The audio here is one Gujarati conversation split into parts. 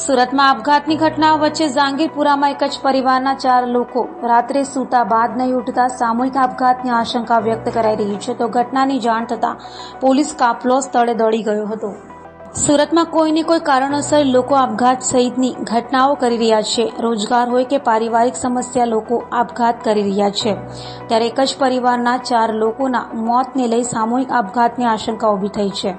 સુરતમાં આપઘાતની ઘટનાઓ વચ્ચે જાંગીરપુરામાં એક જ પરિવારના 4 લોકો રાત્રે સૂતા બાદ નહીં ઉઠતા સામૂહિક આપઘાતની આશંકા વ્યક્ત કરાઈ રહી છે. તો ઘટનાની જાણ થતાં પોલીસ કાફલો સ્થળે દોડી ગયો હતો. સુરતમાં કોઈને કોઈ કારણોસર લોકો આપઘાત સહિતની ઘટનાઓ કરી રહ્યા છે. રોજગાર હોય કે પારિવારિક સમસ્યા લોકો આપઘાત કરી રહ્યા છે. ત્યારે એક જ પરિવારના 4 લોકોના મોતને લઈ સામૂહિક આપઘાતની આશંકા ઊભી થઈ છે.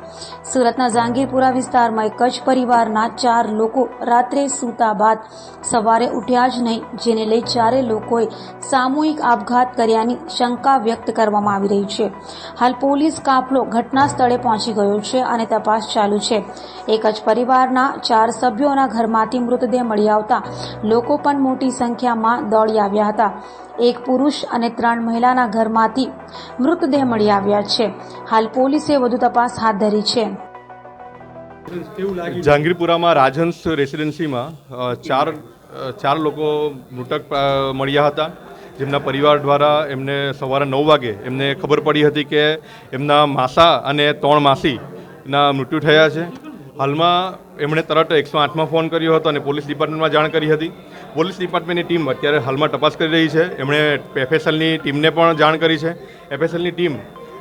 સુરતના જાંગીરપુરા વિસ્તારમાં એક જ પરિવારના 4 લોકો રાત્રે સૂતા બાદ સવારે ઉઠ્યા જ નહીં, જેને લઈ 4 લોકોએ સામૂહિક આપઘાત કર્યાની શંકા વ્યક્ત કરવામાં આવી રહી છે. હાલ પોલીસ કાફલો ઘટના સ્થળે પહોંચી ગયો છે અને તપાસ ચાલુ છે. એક જ પરિવારના 4 સભ્યોના ઘરમાંથી મૃતદેહ મળી આવતા લોકો પણ મોટી સંખ્યામાં દોડી આવ્યા હતા. એક પુરુષ અને 3 મહિલાના ઘરમાંથી મૃતદેહ મળી આવ્યા છે. હાલ પોલીસે વધુ તપાસ હાથ ધરી છે. જાંગીરપુરામાં રાજહંસ રેસિડેન્સીમાં ચાર લોકો મૃતક મળ્યા હતા, જેમના પરિવાર દ્વારા એમને સવારે 9 વાગે એમને ખબર પડી હતી કે એમના માસા અને 3 માસીના મૃત્યુ થયા છે. હાલમાં એમણે તરત 108માં ફોન કર્યો હતો અને પોલીસ ડિપાર્ટમેન્ટમાં જાણ કરી હતી. પોલીસ ડિપાર્ટમેન્ટની ટીમ અત્યારે હાલમાં તપાસ કરી રહી છે. એમણે એફએસએલની ટીમને પણ જાણ કરી છે. એફએસએલની ટીમ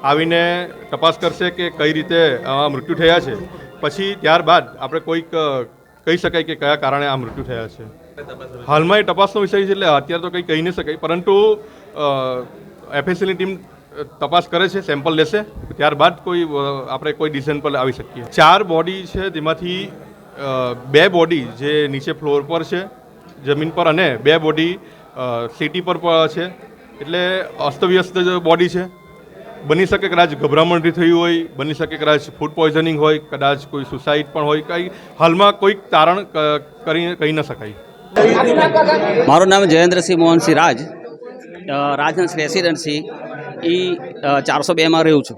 આવીને તપાસ કરશે કે કઈ રીતે મૃત્યુ થયા છે. પછી ત્યારબાદ આપણે કોઈક કહી શકાય કે કયા કારણે આ મૃત્યુ થયા છે. હાલમાં એ તપાસનો વિષય છે, એટલે અત્યારે તો કંઈ કહી નહીં શકાય, પરંતુ એફએસએલની ટીમ તપાસ કરે છે, સેમ્પલ લેશે, ત્યારબાદ આપણે કોઈ ડિસિઝન પર આવી શકીએ. 4 બોડી છે, તેમાંથી 2 બોડી જે નીચે ફ્લોર પર છે, જમીન પર, અને 2 બોડી સિટી પર છે. એટલે અસ્તવ્યસ્ત બોડી છે. બની શકે કદાચ ગભરામણથી થયું હોય, બની શકે કદાચ ફૂડ પોઈઝનિંગ હોય, કદાચ કોઈ સુસાઇડ પણ હોય. કંઈ હાલમાં કોઈક તારણ કહી ન શકાય. મારું નામ જયેન્દ્રસિંહ મોહનસિંહ રાજહંસ રેસિડેન્સી 402માં રહું છું.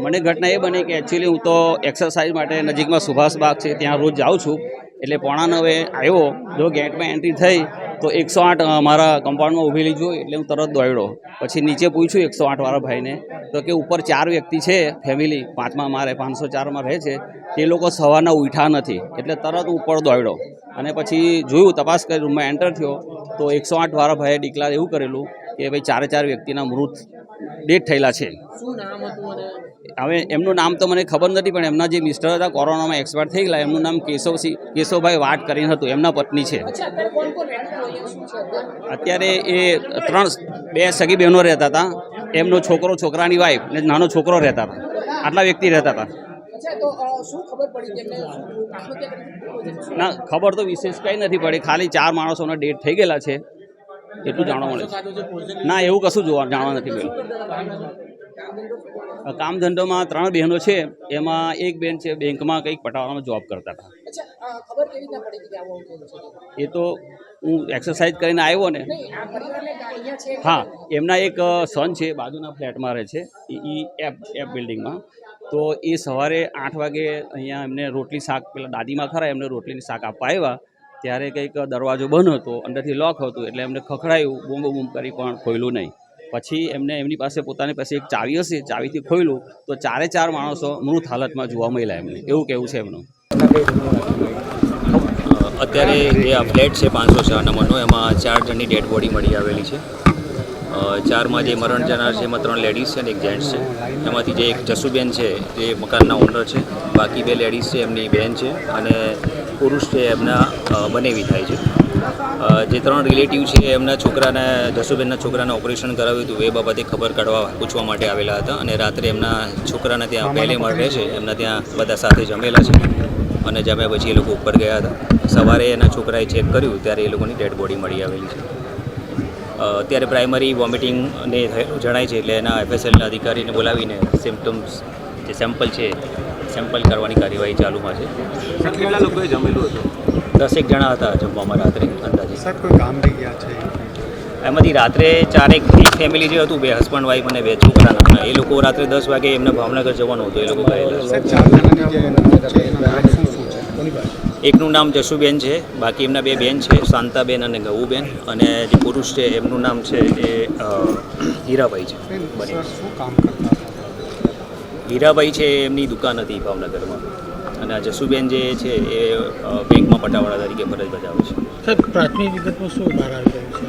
મને ઘટના એ બની કે એકચ્યુઅલી હું તો એક્સરસાઇઝ માટે નજીકમાં સુભાષબાગ છે ત્યાં રોજ જાઉં છું. એટલે 8:45 આવ્યો, જો ગેટમાં એન્ટ્રી થઈ તો 108 મારા કમ્પાઉન્ડમાં ઊભેલી જોઈ, એટલે હું તરત દોડ્યો. પછી નીચે પૂછ્યું 108 વાળા ભાઈને તો કે ઉપર 4 વ્યક્તિ છે ફેમિલી, 5માં મારે 504માં રહે છે, તે લોકો સવારના ઉઠ્યા નથી. એટલે તરત ઉપર દોડ્યો અને પછી જોયું, તપાસ કરી, રૂમમાં એન્ટર થયો તો 108 વાળા ભાઈએ ડિક્લેર એવું કરેલું કે ભાઈ 4 વ્યક્તિના મૃત ડેથ થયેલા છે. હવે એમનું નામ તો મને ખબર નથી, પણ એમના જે મિસ્ટર હતા કોરોનામાં એક્સપાયર થઈ ગયેલા, એમનું નામ કેશવભાઈ વાટ કરીને હતું, એમના પત્ની છે. અત્યારે એ 2 સગી બહેનો રહેતા હતા, એમનો છોકરો, છોકરાની વાઈફ ને નાનો છોકરો રહેતા હતા. આટલા વ્યક્તિ રહેતા હતા. ના, ખબર તો વિશેષ કંઈ નથી પડી, ખાલી 4 માણસોના ડેથ થઈ ગયેલા છે એટલું જાણવા મળે છે. ના, એવું કશું જાણવા નથી મળ્યું. કામ ધંધોમાં 3 બહેનો છે, એમાં એક બેન છે બેંકમાં કંઈક પટાવાળામાં જોબ કરતા હતા. એ તો હું એક્સરસાઇઝ કરીને આવ્યો ને. હા, એમના એક સન છે, બાજુના ફ્લેટમાં રહે છે, એફ બિલ્ડિંગમાં. તો એ સવારે 8 વાગે અહીંયા એમને રોટલી શાક, પેલા દાદીમાં ખરા, એમને રોટલીની શાક આપવા આવ્યા, ત્યારે કંઈક દરવાજો બંધ હતો, અંદરથી લોક હતું, એટલે એમને ખખડાયું, બૂમ કરી, પણ ખોલ્યું નહીં. પછી એમની પાસે પોતાની પાસે એક ચાવી હશે, ચાવીથી ખોલ્યું તો 4 માણસો મૃત હાલતમાં જોવા મળ્યા. એમને એવું કહેવું છે એમનું. અત્યારે જે આ ફ્લેટ છે 504 નંબરનો, એમાં 4 જણની ડેડ બોડી મળી આવેલી છે. 4માં જે મરણ જનાર છે એમાં 3 લેડીઝ છે અને 1 જેન્ટ્સ છે. એમાંથી જે એક જસુબેન છે જે મકાનના ઓનર છે, બાકી 2 લેડીઝ છે એમની બેન છે, અને પુરુષ છે એમના બનેવી થાય છે. જે 3 રિલેટિવ છે એમના છોકરાને, જસુબેનના છોકરાને ઓપરેશન કરાવ્યું હતું, એ બાબતે ખબર પૂછવા માટે આવેલા હતા. અને રાત્રે એમના છોકરાને ત્યાં પહેલે માળ રહે છે, એમના ત્યાં બધા સાથે જમેલા છે, અને જમ્યા પછી એ લોકો ઉપર ગયા હતા. સવારે એના છોકરાએ ચેક કર્યું ત્યારે એ લોકોની ડેડ બોડી મળી આવેલી છે. અત્યારે પ્રાઇમરી વોમિટિંગ ને જણાય છે, એટલે એના એફએસએલના અધિકારીને બોલાવીને સિમ્પટમ્સ જે સેમ્પલ છે સેમ્પલ કરવાની કાર્યવાહી ચાલુમાં છે. કેટલા લોકોએ જમેલું હતું? 10 જણા હતા જમવામાં રાત્રે અંદાજે. સર, કોઈ કામ રહી ગયા છે? એમાંથી રાત્રે 4 એક ફેમિલી જે હતું, 2 હસબન્ડ વાઈફ અને 2 છોકરાના, એ લોકો રાત્રે 10 વાગે એમને ભાવનગર જવાનું હતું, એ લોકો ગયેલા. એકનું નામ જસુબેન છે, બાકી એમના 2 બેન છે, શાંતાબેન અને ગૌબેન, અને જે પુરુષ છે એમનું નામ છે એ હીરાભાઈ છે. હીરાભાઈ છે, એમની દુકાન હતી ભાવનગરમાં. અને આ જસુબેન જે છે એ બેંકમાં પટાવાળા તરીકે ફરજ બજાવે છે. સાહેબ પ્રાથમિક વિગતમાં શું બહાર આવ્યું છે?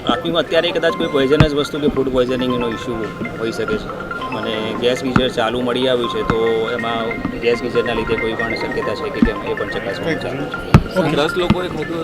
પ્રાથમિકમાં અત્યારે કદાચ કોઈ પોઈઝનસ વસ્તુ કે ફૂડ પોઈઝનિંગનો ઇસ્યુ હોઈ શકે છે અને ગેસ ગીઝર ચાલુ મળી આવ્યું છે તો એમાં ગેસ ગીઝરના લીધે કોઈ પણ શક્યતા છે કે કેમ એ પણ ચકાસવાનું ચાલુ છે. 10 લોકોએ ખોટું